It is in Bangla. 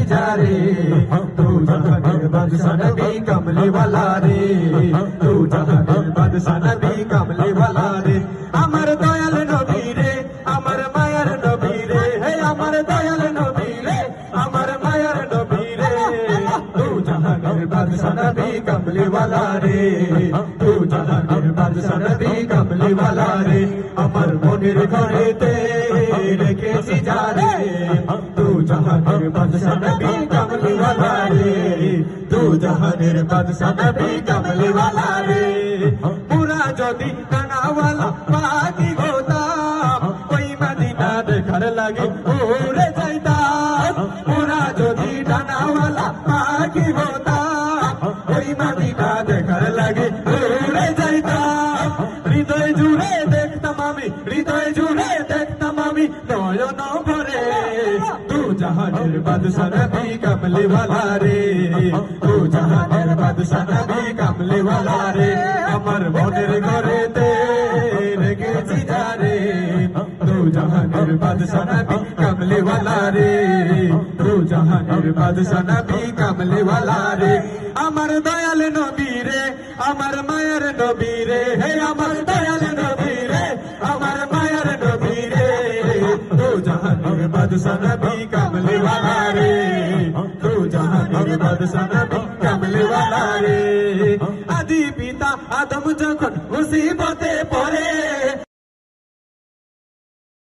जा रे तू जहानेर बादशाह नबी कमली वाला रे तू जहानेर बादशाह नबी कमली वाला रे আমার দয়াল নবী রে আমার মায়ার নবী রে হে আমার দয়াল নবী রে আমার মায়ার নবী রে তু জাহানের বাদশা নবী কমলি ওয়ালা রে তু জাহানের বাদশা নবী কমলি ওয়ালা রে আমার মনের ঘরেতে রেখেছি যারে তু জাহানের বাদশা নবী কমলি ওয়ালা রে তু জাহানের বাদশা নবী কমলি ওয়ালা রে পুরা যদি কানাওয়ালা পাখি হতাম ওই মদিনা দেখার লাগে উড়ে যাইতাম পুরা যদি ডানাওয়ালা পাখি হতাম ওই মদিনা দেখার লাগে উড়ে যাইতাম হৃদয় জুড়ে দেখতাম আমি হৃদয় জুড়ে দেখতাম আমি নয়ন ভরে তু জাহানের বাদশা নবী কমলি ওয়ালা রে তু জাহানের বাদশা নবী কমলি ওয়ালা রে আমার মনের ঘরেতে রেখেছি যারে তু জাহানের বাদশা নবী কমলি ওয়ালা রে তু জাহানের বাদশা নবী কমলি ওয়ালা রে আমার দয়াল নবী রে আমার মায়ের নবী রে হে আমার দয়াল নবী রে আমার মায়ের নবী রে তু জাহানের বাদশা নবী কমলি ওয়ালা রে তু জাহানের বাদশা নবী কমলি ওয়ালা রে আদি পিতা আদম যখন মুসিবতে পড়ে